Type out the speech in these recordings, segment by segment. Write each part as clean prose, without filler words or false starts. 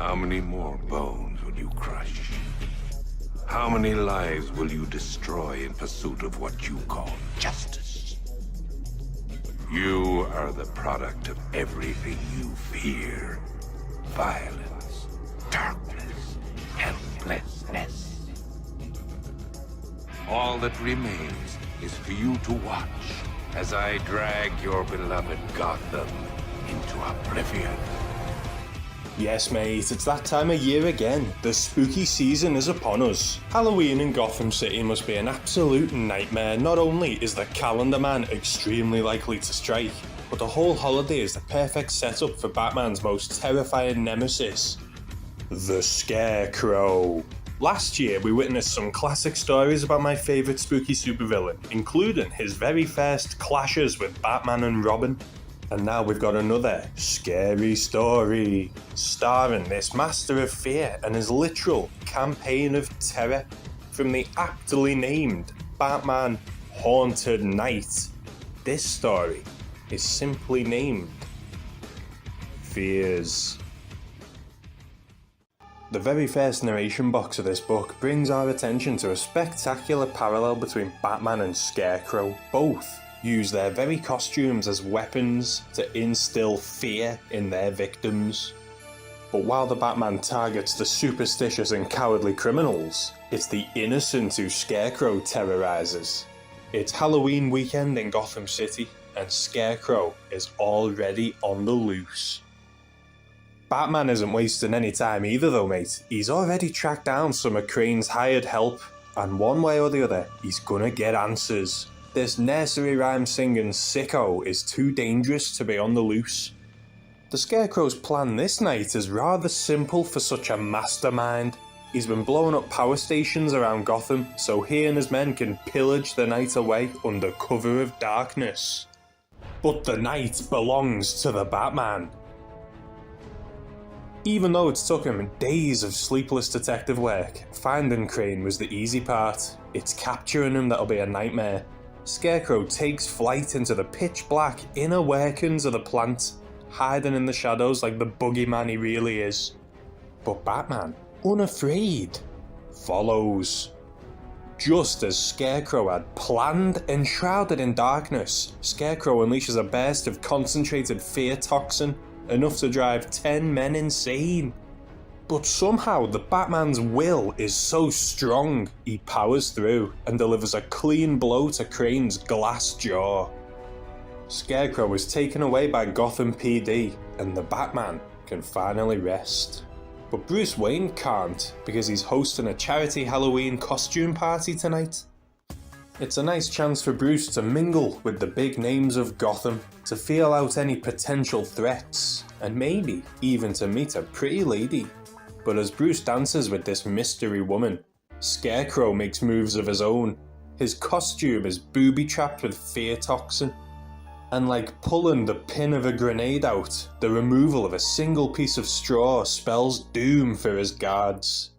How many more bones will you crush? How many lives will you destroy in pursuit of what you call justice? You are the product of everything you fear. Violence, darkness, helplessness. All that remains is for you to watch as I drag your beloved Gotham into oblivion. Yes mate, it's that time of year again. The spooky season is upon us. Halloween in Gotham City must be an absolute nightmare. Not only is the calendar man extremely likely to strike, but the whole holiday is the perfect setup for Batman's most terrifying nemesis, the Scarecrow. Last year we witnessed some classic stories about my favourite spooky supervillain, including his very first clashes with Batman and Robin. And now we've got another scary story, starring this master of fear and his literal campaign of terror from the aptly named Batman Haunted Night. This story is simply named Fears. The very first narration box of this book brings our attention to a spectacular parallel between Batman and Scarecrow. Both use their very costumes as weapons to instill fear in their victims. But while the Batman targets the superstitious and cowardly criminals, it's the innocent who Scarecrow terrorizes. It's Halloween weekend in Gotham City, and Scarecrow is already on the loose. Batman isn't wasting any time either though mate. He's already tracked down some of Crane's hired help, and one way or the other, he's gonna get answers. This nursery rhyme singing sicko is too dangerous to be on the loose. The Scarecrow's plan this night is rather simple for such a mastermind. He's been blowing up power stations around Gotham so he and his men can pillage the night away under cover of darkness. But the night belongs to the Batman. Even though it's took him days of sleepless detective work, finding Crane was the easy part. It's capturing him that'll be a nightmare. Scarecrow takes flight into the pitch black inner workings of the plant, hiding in the shadows like the boogeyman he really is. But Batman, unafraid, follows. Just as Scarecrow had planned, enshrouded in darkness, Scarecrow unleashes a burst of concentrated fear toxin, enough to drive 10 men insane. But somehow the Batman's will is so strong, he powers through and delivers a clean blow to Crane's glass jaw. Scarecrow is taken away by Gotham PD, and the Batman can finally rest. But Bruce Wayne can't, because he's hosting a charity Halloween costume party tonight. It's a nice chance for Bruce to mingle with the big names of Gotham, to feel out any potential threats, and maybe even to meet a pretty lady. But as Bruce dances with this mystery woman, Scarecrow makes moves of his own. His costume is booby-trapped with fear toxin. And like pulling the pin of a grenade out, the removal of a single piece of straw spells doom for his guards.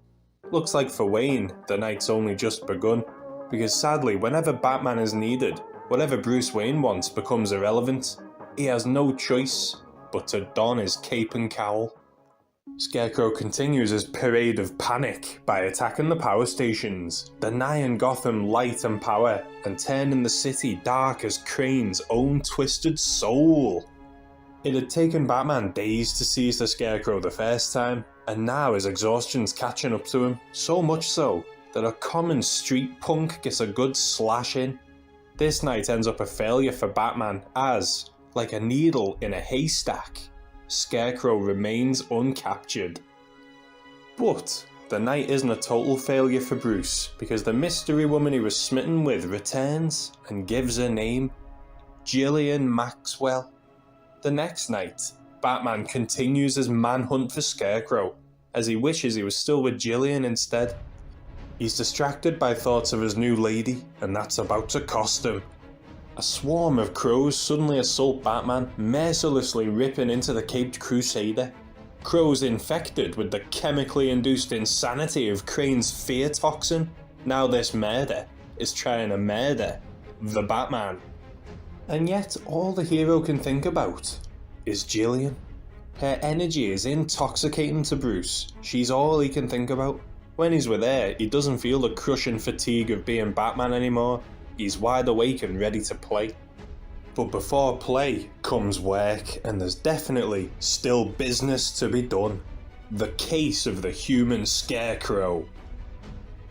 Looks like for Wayne, the night's only just begun, because sadly whenever Batman is needed, whatever Bruce Wayne wants becomes irrelevant. He has no choice but to don his cape and cowl. Scarecrow continues his parade of panic by attacking the power stations, denying Gotham light and power, and turning the city dark as Crane's own twisted soul. It had taken Batman days to seize the Scarecrow the first time, and now his exhaustion's catching up to him, so much so that a common street punk gets a good slash in. This night ends up a failure for Batman as, like a needle in a haystack, Scarecrow remains uncaptured. But the night isn't a total failure for Bruce, because the mystery woman he was smitten with returns and gives her name, Gillian Maxwell. The next night, Batman continues his manhunt for Scarecrow, as he wishes he was still with Gillian instead. He's distracted by thoughts of his new lady, and that's about to cost him. A swarm of crows suddenly assault Batman, mercilessly ripping into the caped crusader. Crows infected with the chemically induced insanity of Crane's fear toxin. Now this murder is trying to murder the Batman. And yet all the hero can think about is Gillian. Her energy is intoxicating to Bruce. She's all he can think about. When he's with her, he doesn't feel the crushing fatigue of being Batman anymore. He's wide awake and ready to play. But before play comes work, and there's definitely still business to be done. The case of the human Scarecrow.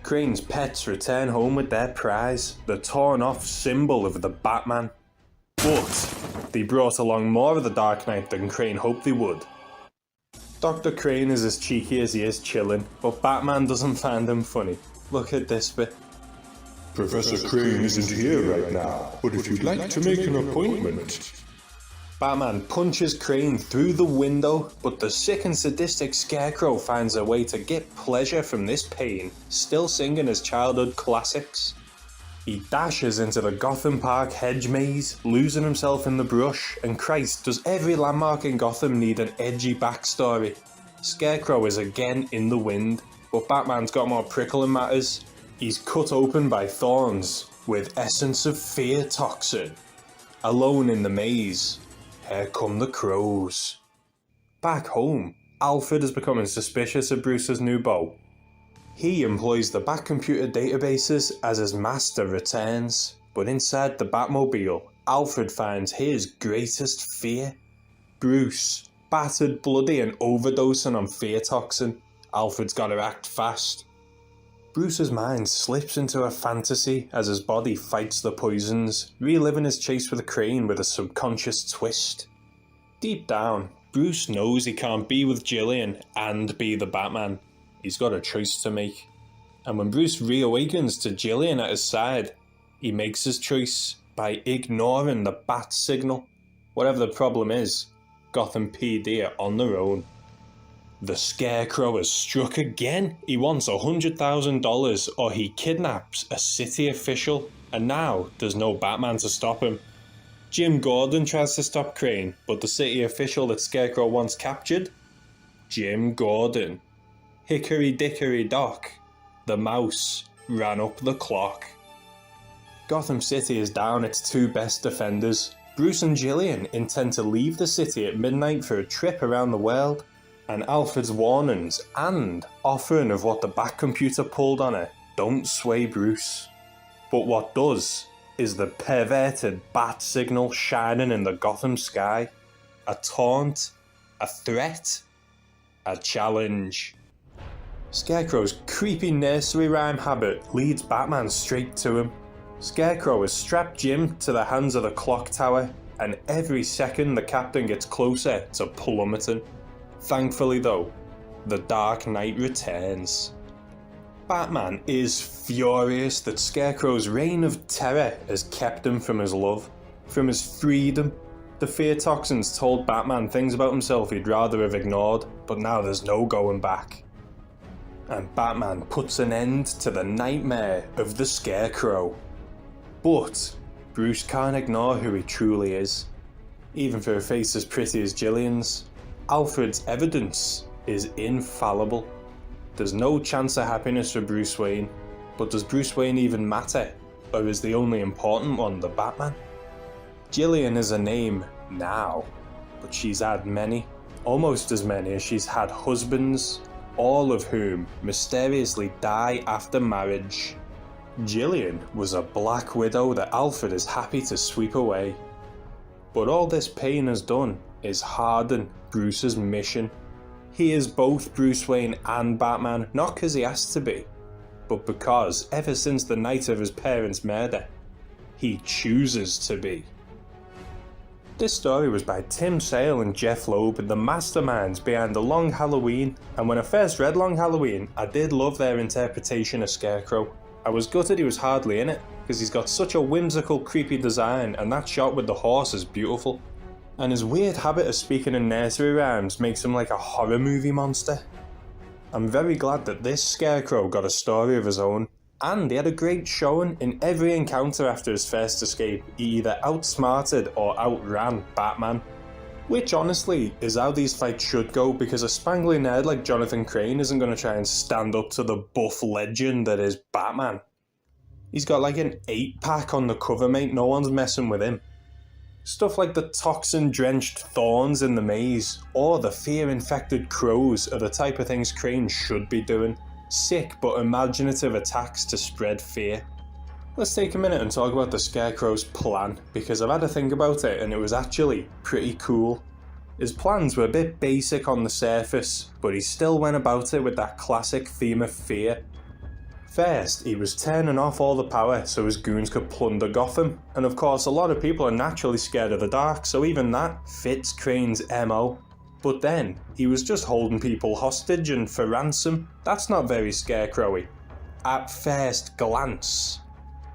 Crane's pets return home with their prize, the torn off symbol of the Batman. But they brought along more of the Dark Knight than Crane hoped they would. Dr. Crane is as cheeky as he is chilling, but Batman doesn't find him funny. Look at this bit. Professor Crane isn't here right now, but if you'd like to make an appointment... Batman punches Crane through the window, but the sick and sadistic Scarecrow finds a way to get pleasure from this pain, still singing his childhood classics. He dashes into the Gotham Park hedge maze, losing himself in the brush, and Christ, does every landmark in Gotham need an edgy backstory. Scarecrow is again in the wind, but Batman's got more prickling matters. He's cut open by thorns, with essence of fear toxin. Alone in the maze, here come the crows. Back home, Alfred is becoming suspicious of Bruce's new beau. He employs the Batcomputer databases as his master returns, but inside the Batmobile, Alfred finds his greatest fear. Bruce, battered, bloody and overdosing on fear toxin. Alfred's gotta act fast. Bruce's mind slips into a fantasy as his body fights the poisons, reliving his chase with Crane with a subconscious twist. Deep down, Bruce knows he can't be with Gillian and be the Batman. He's got a choice to make. And when Bruce reawakens to Gillian at his side, he makes his choice by ignoring the bat signal. Whatever the problem is, Gotham PD are on their own. The Scarecrow has struck again. He wants $100,000 or he kidnaps a city official, and now there's no Batman to stop him. Jim Gordon tries to stop Crane, but the city official that Scarecrow wants captured? Jim Gordon. Hickory dickory dock. The mouse ran up the clock. Gotham City is down its two best defenders. Bruce and Gillian intend to leave the city at midnight for a trip around the world, and Alfred's warnings and offering of what the Batcomputer pulled on her don't sway Bruce. But what does is the perverted bat signal shining in the Gotham sky. A taunt, a threat, a challenge. Scarecrow's creepy nursery rhyme habit leads Batman straight to him. Scarecrow has strapped Jim to the hands of the clock tower, and every second the captain gets closer to plummeting. Thankfully though, the Dark Knight returns. Batman is furious that Scarecrow's reign of terror has kept him from his love, from his freedom. The fear toxins told Batman things about himself he'd rather have ignored, but now there's no going back. And Batman puts an end to the nightmare of the Scarecrow. But Bruce can't ignore who he truly is. Even for a face as pretty as Gillian's, Alfred's evidence is infallible. There's no chance of happiness for Bruce Wayne, but does Bruce Wayne even matter? Or is the only important one the Batman? Gillian is a name now, but she's had many, almost as many as she's had husbands, all of whom mysteriously die after marriage. Gillian was a black widow that Alfred is happy to sweep away. But all this pain has done is harden Bruce's mission. He is both Bruce Wayne and Batman, not because he has to be, but because ever since the night of his parents' murder, he chooses to be. This story was by Tim Sale and Jeff Loeb, the masterminds behind The Long Halloween, and when I first read Long Halloween, I did love their interpretation of Scarecrow. I was gutted he was hardly in it, because he's got such a whimsical, creepy design, and that shot with the horse is beautiful. And his weird habit of speaking in nursery rhymes makes him like a horror movie monster. I'm very glad that this Scarecrow got a story of his own, and he had a great showing in every encounter after his first escape. He either outsmarted or outran Batman. Which honestly is how these fights should go, because a spangly nerd like Jonathan Crane isn't going to try and stand up to the buff legend that is Batman. He's got like an 8-pack on the cover, mate, no one's messing with him. Stuff like the toxin-drenched thorns in the maze, or the fear-infected crows are the type of things Crane should be doing. Sick but imaginative attacks to spread fear. Let's take a minute and talk about the Scarecrow's plan, because I've had to think about it and it was actually pretty cool. His plans were a bit basic on the surface, but he still went about it with that classic theme of fear. First, he was turning off all the power so his goons could plunder Gotham, and of course a lot of people are naturally scared of the dark, so even that fits Crane's MO. But then, he was just holding people hostage and for ransom. That's not very Scarecrowy, at first glance.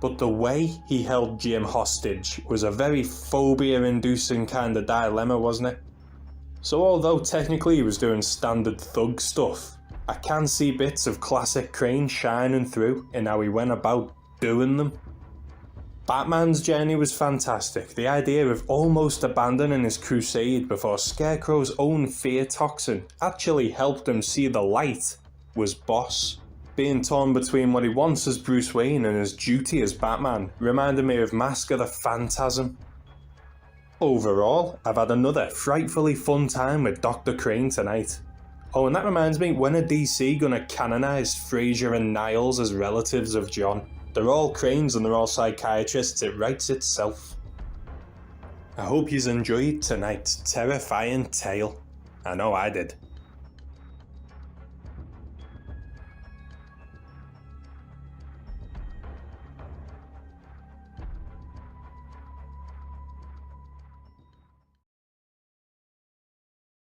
But the way he held Jim hostage was a very phobia-inducing kind of dilemma, wasn't it? So although technically he was doing standard thug stuff, I can see bits of classic Crane shining through in how he went about doing them. Batman's journey was fantastic. The idea of almost abandoning his crusade before Scarecrow's own fear toxin actually helped him see the light was boss. Being torn between what he wants as Bruce Wayne and his duty as Batman reminded me of Mask of the Phantasm. Overall, I've had another frightfully fun time with Dr. Crane tonight. Oh, and that reminds me, when are DC gonna canonise Fraser and Niles as relatives of John? They're all Cranes and they're all psychiatrists, it writes itself. I hope you enjoyed tonight's terrifying tale. I know I did.